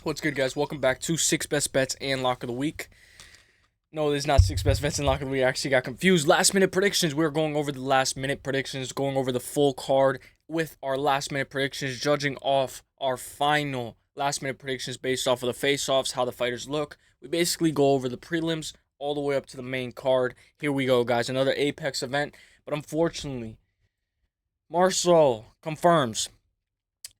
What's good, guys? Welcome back to 6 Best Bets and Lock of the Week. No, this is not 6 Best Bets and Lock of the Week. I actually got confused. Last minute predictions. We're going over the last minute predictions, going over the full card with our last minute predictions, judging off our final last minute predictions based off of the face-offs, how the fighters look. We basically go over the prelims all the way up to the main card. Here we go, guys. Another Apex event. But unfortunately, Marcel confirms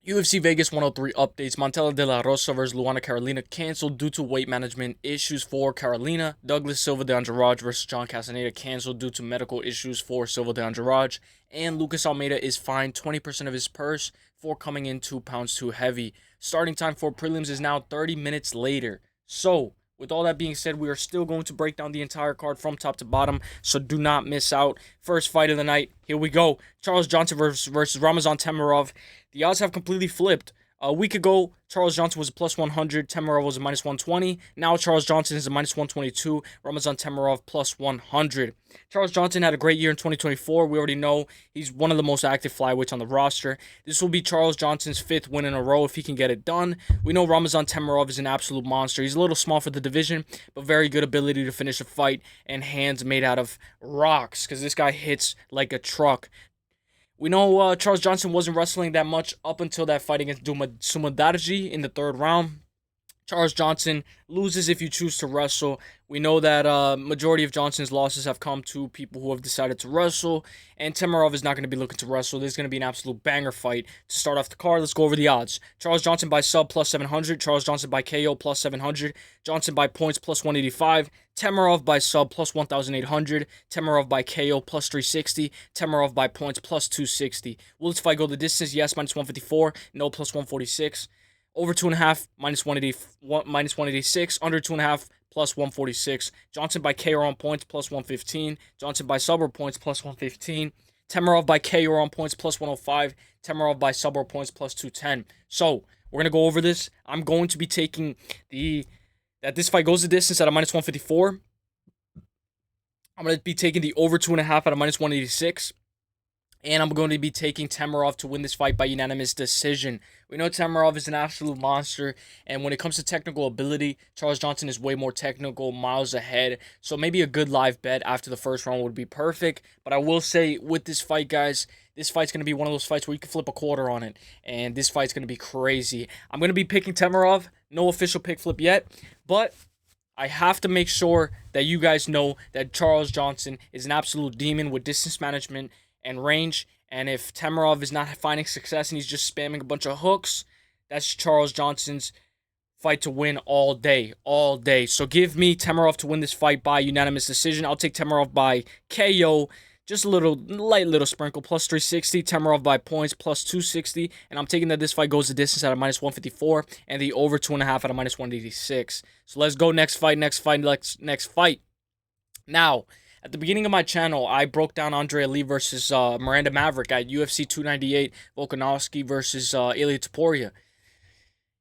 UFC Vegas 103 updates. Montella de la Rosa versus Luana Carolina canceled due to weight management issues for Carolina. Douglas Silva de Andrade versus John Castaneda canceled due to medical issues for Silva de Andrade. And Lucas Almeida is fined 20% of his purse for coming in 2 pounds too heavy. Starting time for prelims is now 30 minutes later. So, with all that being said, we are still going to break down the entire card from top to bottom, so do not miss out. First fight of the night, here we go. Charles Johnson versus Ramazan Temirov. The odds have completely flipped. A week ago, Charles Johnson was a plus 100, Temirov was a minus 120. Now Charles Johnson is a minus 122, Ramazan Temirov plus 100. Charles Johnson had a great year in 2024. We already know he's one of the most active flyweights on the roster. This will be Charles Johnson's 5th win in a row if he can get it done. We know Ramazan Temirov is an absolute monster. He's a little small for the division, but very good ability to finish a fight and hands made out of rocks because this guy hits like a truck. We know Charles Johnson wasn't wrestling that much up until that fight against Sumadarji in the 3rd round. Charles Johnson loses if you choose to wrestle. We know that majority of Johnson's losses have come to people who have decided to wrestle, and Temirov is not going to be looking to wrestle. This is going to be an absolute banger fight. To start off the card, let's go over the odds. Charles Johnson by sub plus 700, Charles Johnson by KO plus 700, Johnson by points plus 185, Temirov by sub plus 1,800, Temirov by KO plus 360, Temirov by points plus 260. Will this fight go the distance? Yes, minus 154, no, plus 146. Over 2.5, minus 186. Under 2.5, plus 146. Johnson by KO on points, plus 115. Johnson by sub or points, plus 115. Temirov by KO on points, plus 105. Temirov by sub or points, plus 210. So, we're going to go over this. I'm going to be taking that this fight goes the distance at a minus 154. I'm going to be taking the over 2.5 at a minus 186. And I'm going to be taking Temirov to win this fight by unanimous decision. We know Temirov is an absolute monster, and when it comes to technical ability, Charles Johnson is way more technical, miles ahead. So maybe a good live bet after the first round would be perfect. But I will say, with this fight, guys, this fight's going to be one of those fights where you can flip a quarter on it. And this fight's going to be crazy. I'm going to be picking Temirov. No official pick flip yet, but I have to make sure that you guys know that Charles Johnson is an absolute demon with distance management and range, and if Temirov is not finding success and he's just spamming a bunch of hooks, that's Charles Johnson's fight to win all day. So give me Temirov to win this fight by unanimous decision. I'll take Temirov by KO, just a light little sprinkle, plus 360. Temirov by points, plus 260, and I'm taking that this fight goes the distance at a minus 154 and the over 2.5 at a minus 186. So let's go next fight. Now, at the beginning of my channel, I broke down Andrea Lee versus Miranda Maverick at UFC 298, Volkanovski versus Ilia Topuria.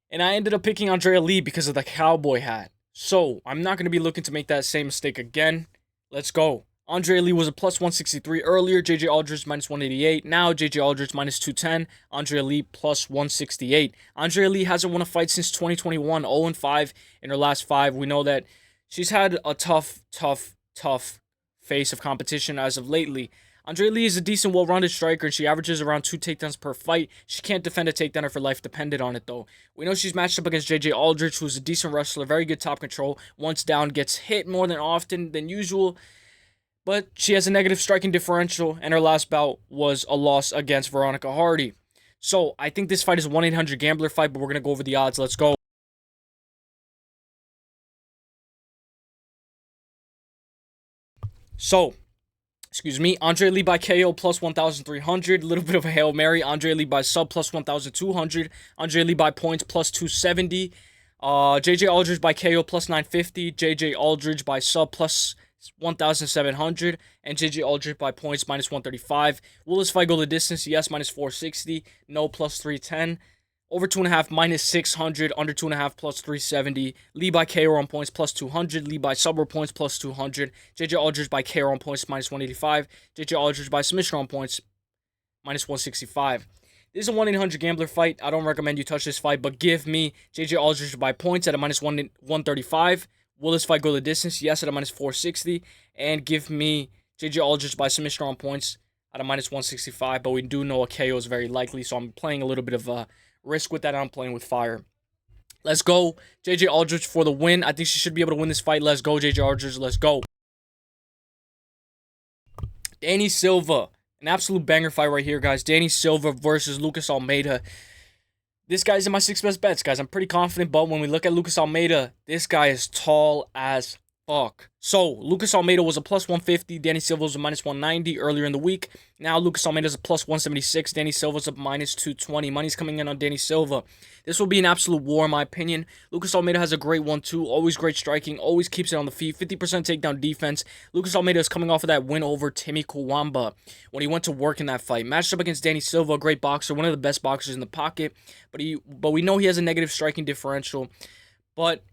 And I ended up picking Andrea Lee because of the cowboy hat. So, I'm not going to be looking to make that same mistake again. Let's go. Andrea Lee was a plus 163 earlier, JJ Aldrich minus 188. Now, JJ Aldrich minus 210, Andrea Lee plus 168. Andrea Lee hasn't won a fight since 2021, 0-5 in her last 5. We know that she's had a tough face of competition as of lately. Andrea Lee is a decent, well-rounded striker, and she averages around 2 takedowns per fight. She can't defend a takedown if her life depended on it, though. We know she's matched up against JJ Aldrich, who's a decent wrestler, very good top control. Once down, gets hit more than often than usual, but she has a negative striking differential, and her last bout was a loss against Veronica Hardy. So, I think this fight is a 1-800-GAMBLER fight, but we're going to go over the odds. Let's go. So, Andrea Lee by KO plus 1,300. A little bit of a Hail Mary. Andrea Lee by sub plus 1,200. Andrea Lee by points plus 270. JJ Aldrich by KO plus 950. JJ Aldrich by sub plus 1,700. And JJ Aldrich by points minus 135. Will this fight go the distance? Yes, minus 460. No, plus 310. Over 2.5, minus 600. Under 2.5, plus 370. Lee by KO on points, plus 200. Lee by sub points, plus 200. JJ Aldrich by KO on points, minus 185. JJ Aldrich by submission on points, minus 165. This is a 1-800-GAMBLER fight. I don't recommend you touch this fight, but give me JJ Aldrich by points at a minus 135. Will this fight go the distance? Yes, at a minus 460. And give me JJ Aldrich by submission on points at a minus 165. But we do know a KO is very likely, so I'm playing a little bit of a risk with that. I'm playing with fire. Let's go. JJ Aldrich for the win. I think she should be able to win this fight. Let's go, JJ Aldrich. Let's go. Danny Silva. An absolute banger fight right here, guys. Danny Silva versus Lucas Almeida. This guy's in my 6 best bets, guys. I'm pretty confident, but when we look at Lucas Almeida, this guy is tall as fuck. So, Lucas Almeida was a plus 150. Danny Silva was a minus 190 earlier in the week. Now, Lucas Almeida is a plus 176. Danny Silva's a minus 220. Money's coming in on Danny Silva. This will be an absolute war, in my opinion. Lucas Almeida has a great 1-2. Always great striking. Always keeps it on the feet. 50% takedown defense. Lucas Almeida is coming off of that win over Timmy Kawamba when he went to work in that fight. Matched up against Danny Silva, a great boxer. One of the best boxers in the pocket. But we know he has a negative striking differential. But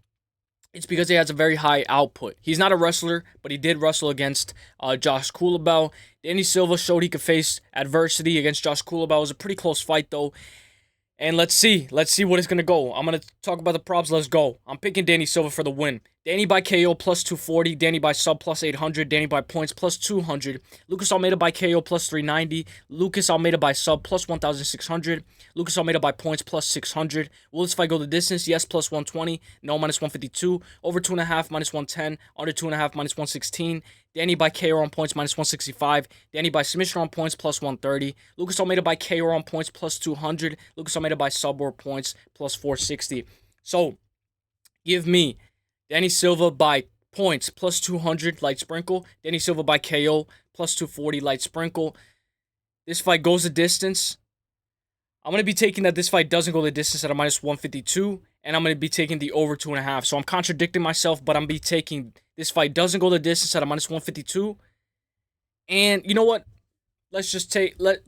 it's because he has a very high output. He's not a wrestler, but he did wrestle against Josh Kulabel. Danny Silva showed he could face adversity against Josh Kulabel. It was a pretty close fight, though. And let's see what it's going to go. I'm going to talk about the props. Let's go. I'm picking Danny Silva for the win. Danny by KO plus 240. Danny by sub plus 800. Danny by points plus 200. Lucas Almeida by KO plus 390. Lucas Almeida by sub plus 1,600. Lucas Almeida by points plus 600. Will this fight go the distance? Yes, plus 120. No, minus 152. Over 2.5, minus 110. Under 2.5, minus 116. Danny by KO on points, minus 165. Danny by submission on points, plus 130. Lucas Almeida by KO on points, plus 200. Lucas Almeida by sub or points, plus 460. So, give me Danny Silva by points, plus 200, light sprinkle. Danny Silva by KO, plus 240, light sprinkle. This fight goes the distance. I'm going to be taking that this fight doesn't go the distance at a minus 152. And I'm going to be taking the over 2.5. So I'm contradicting myself, but I'm going to be taking this fight doesn't go the distance at a minus 152. And you know what? Let's just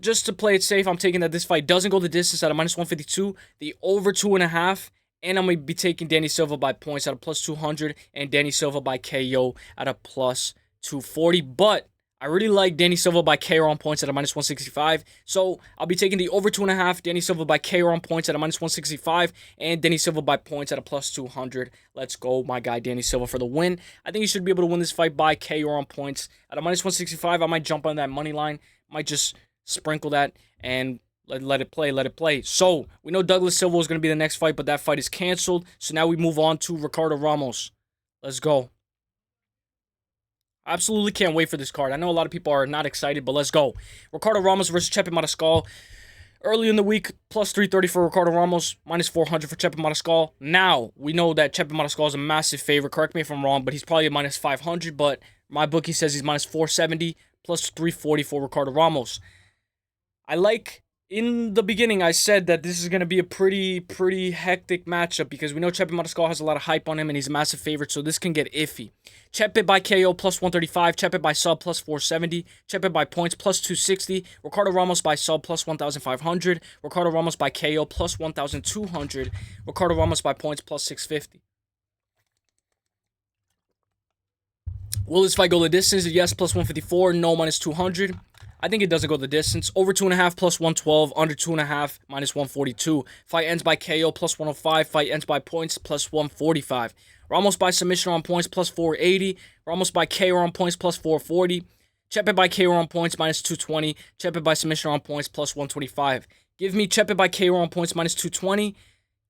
just to play it safe, I'm taking that this fight doesn't go the distance at a minus 152, the over 2.5. And I'm going to be taking Danny Silva by points at a plus 200 and Danny Silva by KO at a plus 240. But I really like Danny Silva by KO on points at a minus 165. So I'll be taking the over 2.5. Danny Silva by KO on points at a minus 165. And Danny Silva by points at a plus 200. Let's go, my guy Danny Silva for the win. I think he should be able to win this fight by KO on points. At a minus 165, I might jump on that money line. Might just sprinkle that and let it play. So we know Douglas Silva is going to be the next fight, but that fight is canceled. So now we move on to Ricardo Ramos. Let's go. I absolutely can't wait for this card. I know a lot of people are not excited, but let's go. Ricardo Ramos versus Chepe Mariscal. Early in the week, plus 330 for Ricardo Ramos, minus 400 for Chepe Mariscal. Now, we know that Chepe Mariscal is a massive favorite. Correct me if I'm wrong, but he's probably a minus 500, but my bookie says he's minus 470, plus 340 for Ricardo Ramos. In the beginning, I said that this is going to be a pretty hectic matchup because we know Chepe Mariscal has a lot of hype on him and he's a massive favorite, so this can get iffy. Chepe by KO plus 135, Chepe by sub plus 470, Chepe by points plus 260, Ricardo Ramos by sub plus 1,500, Ricardo Ramos by KO plus 1,200, Ricardo Ramos by points plus 650. Will this fight go the distance? Yes, plus 154, no, minus 200. I think it doesn't go the distance. Over 2.5, plus 112. Under 2.5, minus 142. Fight ends by KO, plus 105. Fight ends by points, plus 145. Ramos by submission on points, plus 480. Ramos by KO on points, plus 440. Chepe by KO on points, minus 220. Chepe by submission on points, plus 125. Give me Chepe by KO on points, minus 220.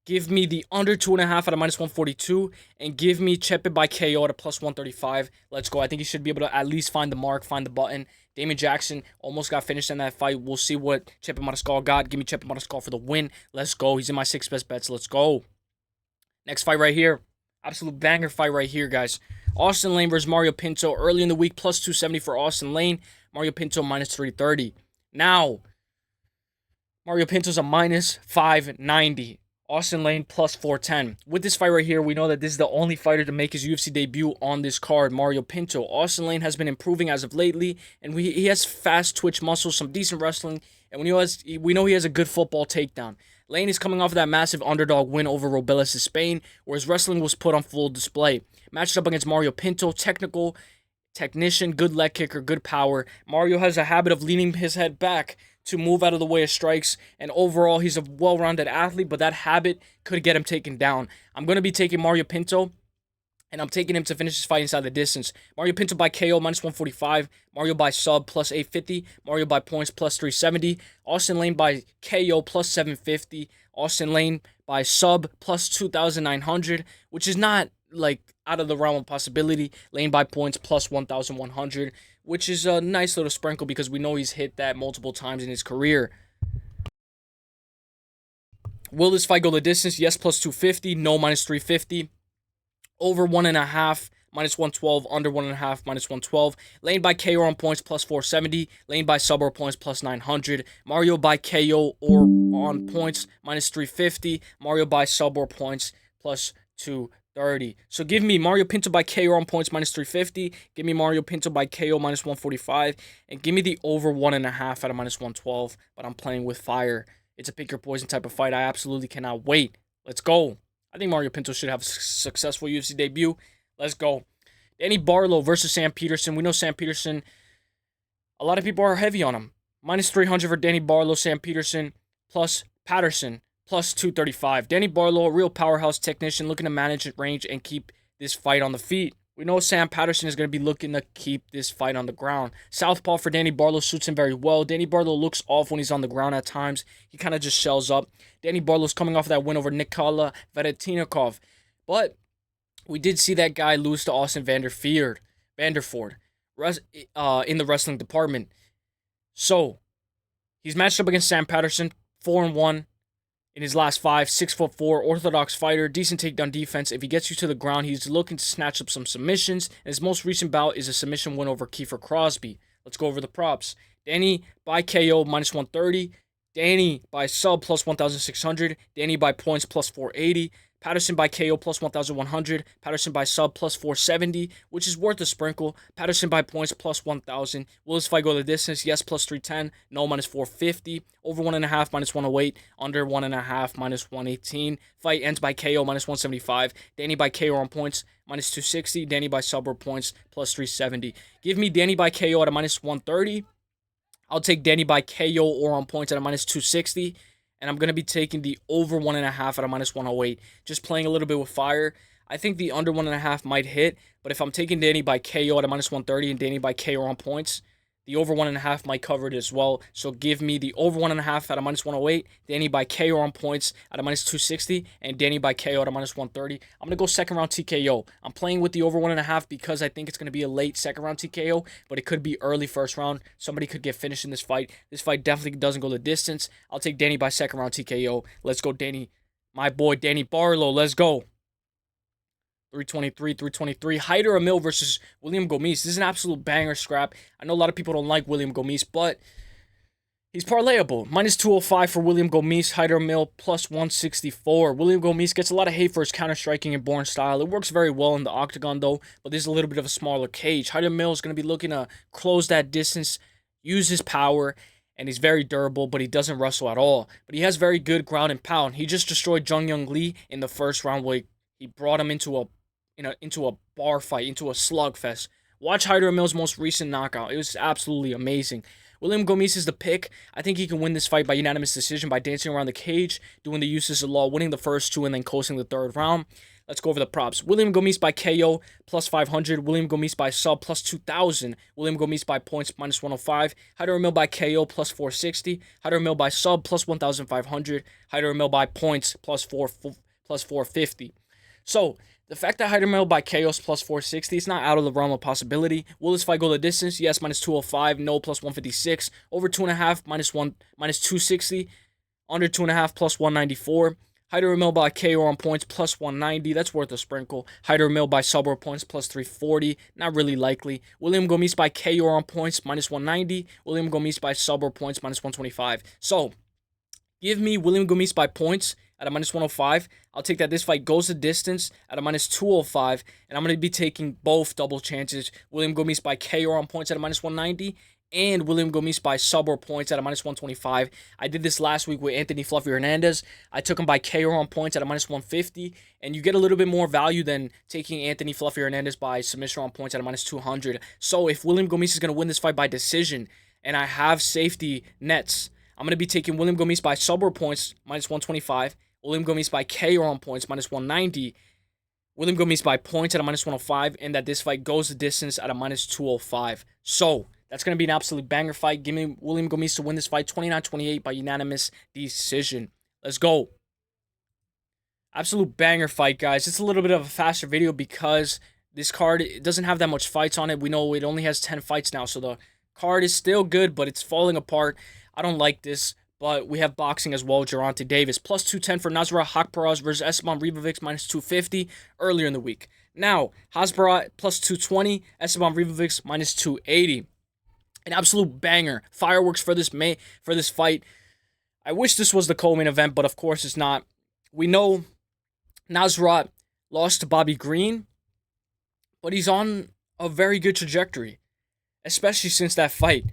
Give me the under 2.5 at a minus 142. And give me Chepe by KO at a plus 135. Let's go. I think he should be able to at least find the mark, find the button. Damon Jackson almost got finished in that fight. We'll see what Chepe Mariscal got. Give me Chepe Mariscal for the win. Let's go. He's in my 6 best bets. Let's go. Next fight right here. Absolute banger fight right here, guys. Austen Lane versus Mario Pinto. Early in the week, plus 270 for Austen Lane. Mario Pinto, minus 330. Now, Mario Pinto's a minus 590. Austen Lane plus 410. With this fight right here, we know that this is the only fighter to make his UFC debut on this card, Mario Pinto. Austen Lane has been improving as of lately, and he has fast twitch muscles, some decent wrestling, and we know he has a good football takedown. Lane is coming off of that massive underdog win over Robelis in Spain, where his wrestling was put on full display. Matched up against Mario Pinto, technical, technician, good leg kicker, good power. Mario has a habit of leaning his head back to move out of the way of strikes, and overall, he's a well-rounded athlete, but that habit could get him taken down. I'm going to be taking Mario Pinto, and I'm taking him to finish his fight inside the distance. Mario Pinto by KO, minus 145. Mario by sub, plus 850. Mario by points, plus 370. Austen Lane by KO, plus 750. Austen Lane by sub, plus 2,900, which is not, like, out of the realm of possibility. Lane by points, plus 1,100, which is a nice little sprinkle because we know he's hit that multiple times in his career. Will this fight go the distance? Yes, plus 250. No, minus 350. Over 1.5, minus 112. Under 1.5, minus 112. Lane by KO on points, plus 470. Lane by sub or points, plus 900. Mario by KO or on points, minus 350. Mario by sub or points, plus 230. So give me Mario Pinto by KO on points, minus 350. Give me Mario Pinto by KO, minus 145. And give me the over 1.5 out of minus 112. But I'm playing with fire. It's a pick your poison type of fight. I absolutely cannot wait. Let's go. I think Mario Pinto should have a successful UFC debut. Let's go. Danny Barlow versus Sam Peterson. We know Sam Peterson, a lot of people are heavy on him. Minus 300 for Danny Barlow, Sam Peterson, plus Patterson, plus 235. Danny Barlow, a real powerhouse technician, looking to manage range and keep this fight on the feet. We know Sam Patterson is going to be looking to keep this fight on the ground. Southpaw for Danny Barlow suits him very well. Danny Barlow looks off when he's on the ground at times. He kind of just shells up. Danny Barlow's coming off that win over Nikola Valentinnikov. But we did see that guy lose to Austin Vanderford in the wrestling department. So, he's matched up against Sam Patterson, 4-1. In his last 5, 6'4", orthodox fighter, decent takedown defense. If he gets you to the ground, he's looking to snatch up some submissions. And his most recent bout is a submission win over Kiefer Crosby. Let's go over the props. Danny by KO, minus 130. Danny by sub, plus 1,600. Danny by points, plus 480. Patterson by KO, plus 1,100. Patterson by sub, plus 470, which is worth a sprinkle. Patterson by points, plus 1,000. Will this fight go the distance? Yes, plus 310. No, minus 450. Over 1.5, minus 108. Under 1.5, minus 118. Fight ends by KO, minus 175. Danny by KO on points, minus 260. Danny by sub or points, plus 370. Give me Danny by KO at a minus 130. I'll take Danny by KO or on points at a minus 260. And I'm going to be taking the over 1.5 at a minus 108. Just playing a little bit with fire. I think the under 1.5 might hit. But if I'm taking Danny by KO at a minus 130 and Danny by KO on points, the over 1.5 might cover it as well. So give me the over 1.5 at a minus 108. Danny by KO on points at a minus 260. And Danny by KO at a minus 130. I'm going to go second round TKO. I'm playing with the over 1.5 because I think it's going to be a late second round TKO. But it could be early first round. Somebody could get finished in this fight. This fight definitely doesn't go the distance. I'll take Danny by second round TKO. Let's go, Danny. My boy, Danny Barlow. Let's go. 323. Hyder Amil versus William Gomis. This is an absolute banger scrap. I know a lot of people don't like William Gomis, but he's parlayable. Minus 205 for William Gomis. Hyder Amil plus 164. William Gomis gets a lot of hate for his counter-striking and born style. It works very well in the octagon, though, but this is a little bit of a smaller cage. Hyder Amil is going to be looking to close that distance, use his power, and he's very durable, but he doesn't wrestle at all. But he has very good ground and pound. He just destroyed Jung Young Lee in the first round where he brought him into a bar fight, into a slugfest. Watch Hyder Amil's most recent knockout. It was absolutely amazing. William Gomis is the pick. I think he can win this fight by unanimous decision by dancing around the cage, doing the uses of law, winning the first 2, and then coasting the third round. Let's go over the props. William Gomis by KO, plus 500. William Gomis by sub, plus 2,000. William Gomis by points, minus 105. Hyder Amil by KO, plus 460. Hyder Amil by sub, plus 1,500. Hyder Amil by points, plus 450. So, the fact that Hyder Amil by KO is plus 460 is not out of the realm of possibility. Will this fight go the distance? Yes, minus 205. No, plus 156. Over 2.5, minus 260. Under 2.5, plus 194. Hyder Amil by KO on points, plus 190. That's worth a sprinkle. Hyder Amil by sub or points, plus 340. Not really likely. William Gomis by KO on points, minus 190. William Gomis by sub or points, minus 125. So, give me William Gomis by points at a minus 105. I'll take that this fight goes the distance at a minus 205. And I'm going to be taking both double chances. William Gomis by KO on points at a minus 190. and William Gomis by sub or points at a minus 125. I did this last week with Anthony Fluffy Hernandez. I took him by KO on points at a minus 150, and you get a little bit more value than taking Anthony Fluffy Hernandez by submission on points at a minus 200. So if William Gomis is going to win this fight by decision, and I have safety nets, I'm going to be taking William Gomis by sub or points, minus 125, William Gomis by KO on points, minus 190, William Gomis by points at a minus 105, and that this fight goes the distance at a minus 205. So that's going to be an absolute banger fight. Give me William Gomis to win this fight 29-28 by unanimous decision. Let's go. Absolute banger fight, guys. It's a little bit of a faster video because this card, it doesn't have that much fights on it. We know it only has 10 fights now, so the card is still good, but it's falling apart. I don't like this, but we have boxing as well. Gervonta Davis, plus 210 for Nasrat Haqparast versus Esteban Ribovics, minus 250 earlier in the week. Now, Haqparast, plus 220, Esteban Ribovics, minus 280. An absolute banger. Fireworks for this fight. I wish this was the co-main event, but of course it's not. We know Nasrat lost to Bobby Green, but he's on a very good trajectory, especially since that fight.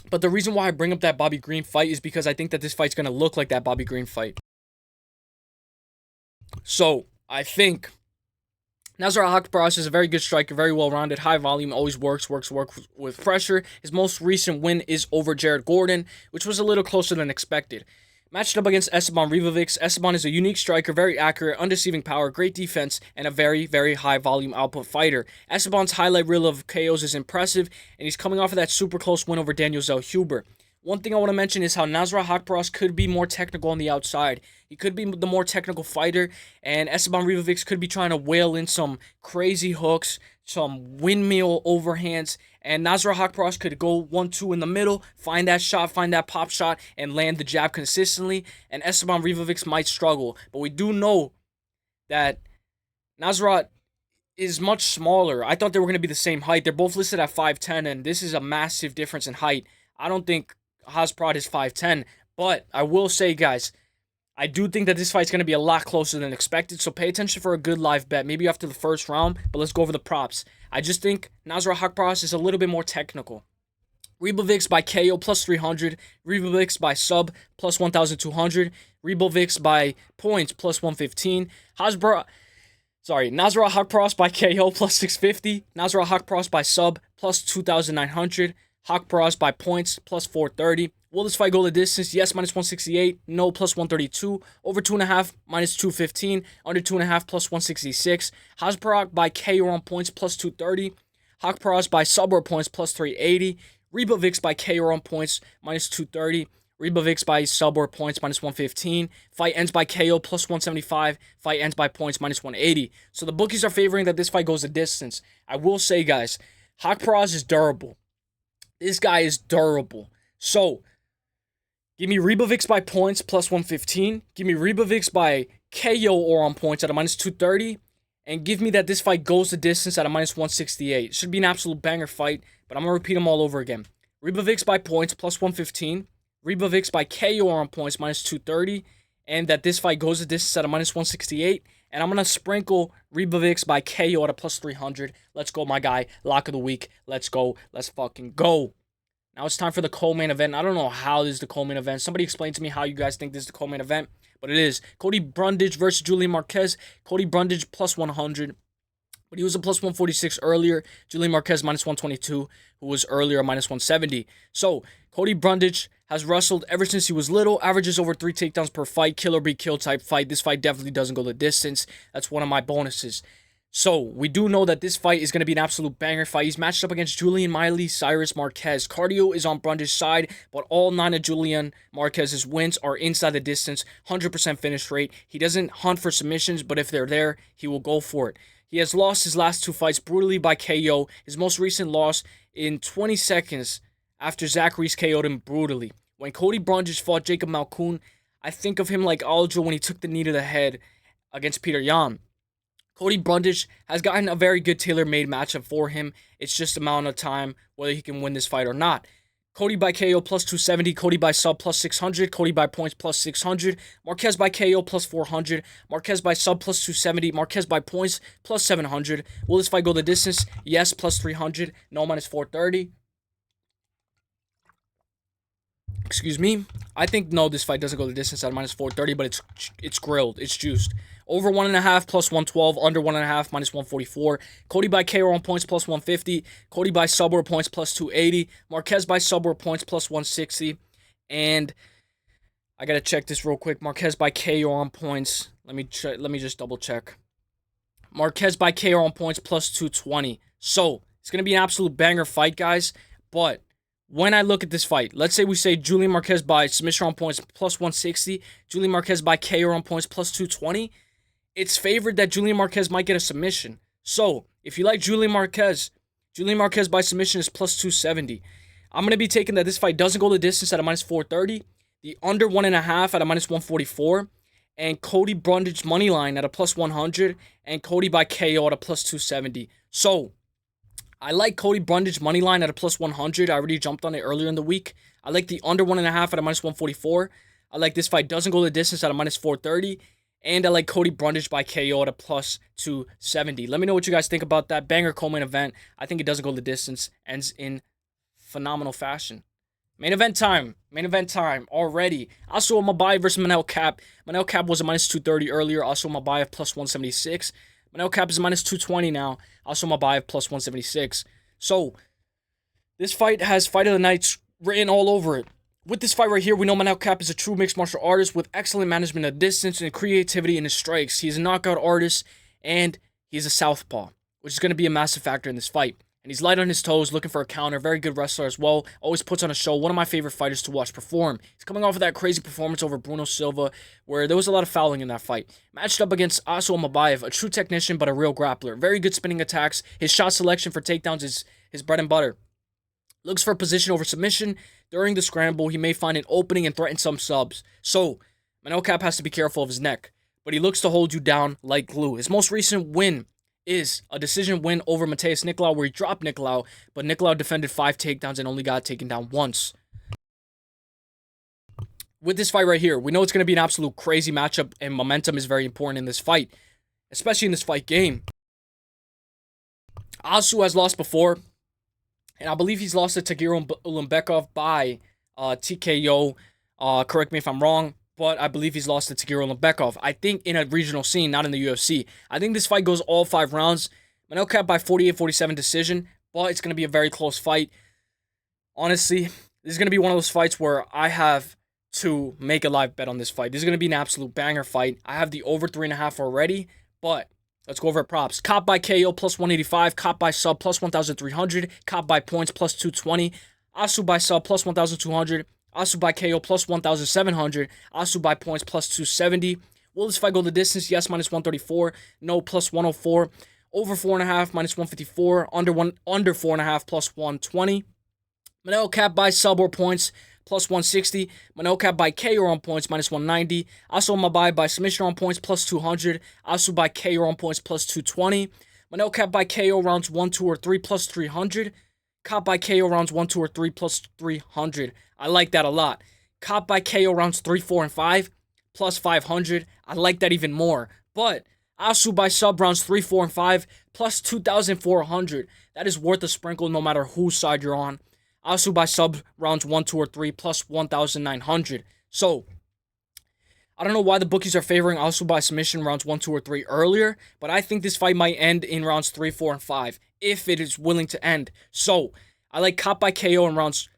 But the reason why I bring up that Bobby Green fight is because I think that this fight's going to look like that Bobby Green fight. So, I think Nasrat Haqparast is a very good striker, very well-rounded, high volume, always works with pressure. His most recent win is over Jared Gordon, which was a little closer than expected. Matched up against Esteban Ribovics, Esteban is a unique striker, very accurate, undeceiving power, great defense, and a very, very high-volume output fighter. Esteban's highlight reel of KOs is impressive, and he's coming off of that super close win over Daniel Zellhuber. One thing I want to mention is how Nasrat Haqparast could be more technical on the outside. He could be the more technical fighter, and Esteban Ribovics could be trying to whale in some crazy hooks, some windmill overhands, and Nasrat Haqparast could go 1-2 in the middle, find that shot, find that pop shot, and land the jab consistently, and Esteban Ribovics might struggle. But we do know that Nasrat is much smaller. I thought they were going to be the same height. They're both listed at 5'10", and this is a massive difference in height. I don't think Haqparast is 5'10", but I will say, guys, I do think that this fight's going to be a lot closer than expected, so pay attention for a good live bet, maybe after the first round, but let's go over the props. I just think Nasrat Haqparast is a little bit more technical. Ribovics by KO, plus 300. Ribovics by sub, plus 1,200. Ribovics by points, plus 115. Nasrat Haqparast by KO, plus 650. Nasrat Haqparast by sub, plus 2,900. Haqparast by points, plus 430. Will this fight go the distance? Yes, minus 168. No, plus 132. Over 2.5, minus 215. Under 2.5, plus 166. Haqparast by KO on points, plus 230. Haqparast by sub or points, plus 380. Ribovics by KO on points, minus 230. Ribovics by sub or points, minus 115. Fight ends by KO, plus 175. Fight ends by points, minus 180. So the bookies are favoring that this fight goes the distance. I will say, guys, Haqparast is durable. This guy is durable. So, give me Ribovics by points, plus 115. Give me Ribovics by KO or on points at a minus 230. And give me that this fight goes the distance at a minus 168. It should be an absolute banger fight, but I'm going to repeat them all over again. Ribovics by points, plus 115. Ribovics by KO or on points, minus 230. And that this fight goes the distance at a minus 168. And I'm going to sprinkle Ribovics by KO at a plus 300. Let's go, my guy. Lock of the week. Let's go. Let's fucking go. Now it's time for the co-main event. I don't know how this is the co-main event. Somebody explain to me how you guys think this is the co-main event. But it is. Cody Brundage versus Julian Marquez. Cody Brundage plus 100. But he was a plus 146 earlier. Julian Marquez minus 122, who was earlier minus 170. So, Cody Brundage has wrestled ever since he was little. Averages over 3 takedowns per fight. Kill or be killed type fight. This fight definitely doesn't go the distance. That's one of my bonuses. So, we do know that this fight is going to be an absolute banger fight. He's matched up against Julian Cyrus Marquez. Cardio is on Brundage's side, but all 9 of Julian Marquez's wins are inside the distance. 100% finish rate. He doesn't hunt for submissions, but if they're there, he will go for it. He has lost his last 2 fights brutally by KO. His most recent loss in 20 seconds after Zach Reese KO'd him brutally. When Cody Brundage fought Jacob Malkoun, I think of him like Aldrich when he took the knee to the head against Peter Yan. Cody Brundage has gotten a very good tailor-made matchup for him. It's just a matter of time whether he can win this fight or not. Cody by KO plus 270, Cody by sub plus 600, Cody by points plus 600, Marquez by KO plus 400, Marquez by sub plus 270, Marquez by points plus 700. Will this fight go the distance? Yes, plus 300, no, minus 430. Excuse me. I think no, this fight doesn't go the distance at minus 430, but it's grilled, it's juiced. Over 1.5 plus 112, under 1.5 minus 144. Cody by KO on points plus 150. Cody by sub or points plus 280. Marquez by sub or points plus 160. And I gotta check this real quick. Marquez by KO on points. Let me just double check. Marquez by KO on points plus 220. So it's gonna be an absolute banger fight, guys. But when I look at this fight, let's say we say Julian Marquez by submission on points plus 160, Julian Marquez by KO on points plus 220, it's favored that Julian Marquez might get a submission. So, if you like Julian Marquez by submission is plus 270. I'm going to be taking that this fight doesn't go the distance at a minus 430, the under 1.5 at a minus 144, and Cody Brundage money line at a plus 100, and Cody by KO at a plus 270. So, I like Cody Brundage money line at a plus 100. I already jumped on it earlier in the week. I like the under 1.5 at a minus 144. I like this fight doesn't go the distance at a minus 430. And I like Cody Brundage by KO at a plus 270. Let me know what you guys think about that. Banger co-main event. I think it doesn't go the distance. Ends in phenomenal fashion. Main event time. Main event time already. Also, Almabayev versus Manel Kape. Manel Kape was a minus 230 earlier. Also, Almabayev plus 176. Manel Kape is a minus 220 now. Also, Almabayev plus 176. So, this fight has fight of the night written all over it. With this fight right here, we know Manel Kape is a true mixed martial artist with excellent management of distance and creativity in his strikes. He's a knockout artist, and he's a southpaw, which is going to be a massive factor in this fight. And he's light on his toes, looking for a counter. Very good wrestler as well. Always puts on a show. One of my favorite fighters to watch perform. He's coming off of that crazy performance over Bruno Silva, where there was a lot of fouling in that fight. Matched up against Almabayev, a true technician but a real grappler. Very good spinning attacks. His shot selection for takedowns is his bread and butter. Looks for position over submission. During the scramble, he may find an opening and threaten some subs. So, Manel Kape has to be careful of his neck. But he looks to hold you down like glue. His most recent win is a decision win over Matheus Nicolau, where he dropped Nicolau, but Nicolau defended 5 takedowns and only got taken down once. With this fight right here, we know it's going to be an absolute crazy matchup, and momentum is very important in this fight, especially in this fight game. Asu has lost before, and I believe he's lost to Tagiro Ulanbekov by TKO. Correct me if I'm wrong, but I believe he's lost to Tagiro Ulanbekov. I think in a regional scene, not in the UFC. I think this fight goes all 5 rounds. Manel Kape by 48-47 decision, but it's going to be a very close fight. Honestly, this is going to be one of those fights where I have to make a live bet on this fight. This is going to be an absolute banger fight. I have the over 3.5 already, but let's go over props. Kape by KO plus 185. Kape by sub plus 1,300. Kape by points plus 220. Asu by sub plus 1,200. Asu by KO plus 1,700. Asu by points plus 270. Will this fight go the distance? Yes, minus 134. No, plus 104. Over 4.5, minus 154. Under 4.5, plus 120. Manel Kape by sub or points, plus 160. Manel Kape by KO on points, minus 190. Also Almabayev by submission on points, plus 200. Asu by KO on points, plus 220. Manel Kape by KO rounds 1, 2, or 3, plus 300. Kape by KO rounds 1, 2, or 3, plus 300. I like that a lot. Kape by KO rounds 3, 4, and 5, plus 500. I like that even more. But Asu by sub rounds 3, 4, and 5, plus 2,400. That is worth a sprinkle no matter whose side you're on. Asu by sub rounds 1, 2, or 3, plus 1,900. So, I don't know why the bookies are favoring Asu by submission rounds 1, 2, or 3 earlier, but I think this fight might end in rounds 3, 4, and 5, if it is willing to end. So, I like Kape by KO in rounds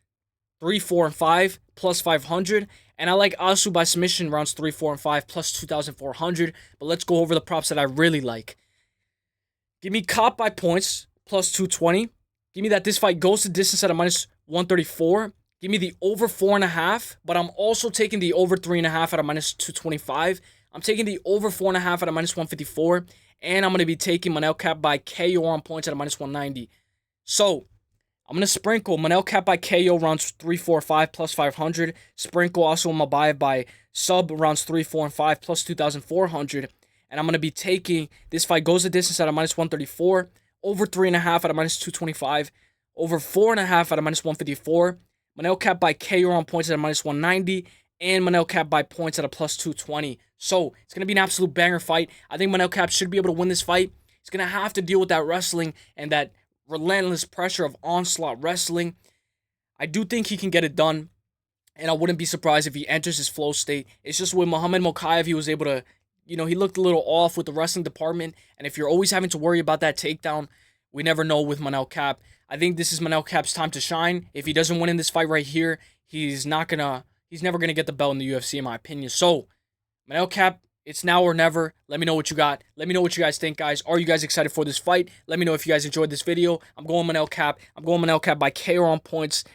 3, 4, and 5, plus 500, and I like Asu by submission rounds 3, 4, and 5, plus 2,400, but let's go over the props that I really like. Give me Kape by points, plus 220. Give me that this fight goes to distance at a minus 134. Give me the over 4.5, but I'm also taking the over 3.5 at a minus 225. I'm taking the over 4.5 at a minus 154, and I'm going to be taking Manel Kape by KO on points at a minus 190. So, I'm going to sprinkle Manel Kape by KO rounds 3, 4, 5, plus 500. Sprinkle also Almabayev by sub rounds 3, 4, and 5, plus 2,400. And I'm going to be taking this fight goes the distance at a minus 134. Over 3.5 at a minus 225. Over 4.5 at a minus 154. Manel Kape by KO on points at a -190. And Manel Kape by points at a +220. So, it's going to be an absolute banger fight. I think Manel Kape should be able to win this fight. He's going to have to deal with that wrestling and that relentless pressure of onslaught wrestling. I do think he can get it done. And I wouldn't be surprised if he enters his flow state. It's just with Muhammad Mokaev, he was able to, he looked a little off with the wrestling department. And if you're always having to worry about that takedown, we never know with Manel Kape. I think this is Manel Kape's time to shine. If he doesn't win in this fight right here, he's never going to get the belt in the UFC, in my opinion. So, Manel Kape, it's now or never. Let me know what you got. Let me know what you guys think, guys. Are you guys excited for this fight? Let me know if you guys enjoyed this video. I'm going Manel Kape. I'm going Manel Kape by KO on points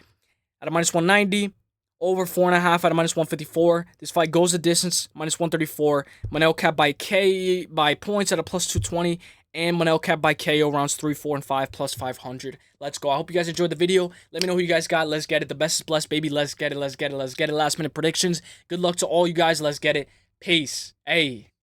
at a -190. Over 4.5 at a -154. This fight goes the distance, -134. Manel Kape by points at a +220. And Manel Kape by KO rounds 3, 4, and 5 +500. Let's go. I hope you guys enjoyed the video. Let me know who you guys got. Let's get it. The best is blessed, baby. Let's get it. Let's get it. Let's get it. Last minute predictions. Good luck to all you guys. Let's get it. Peace. Hey.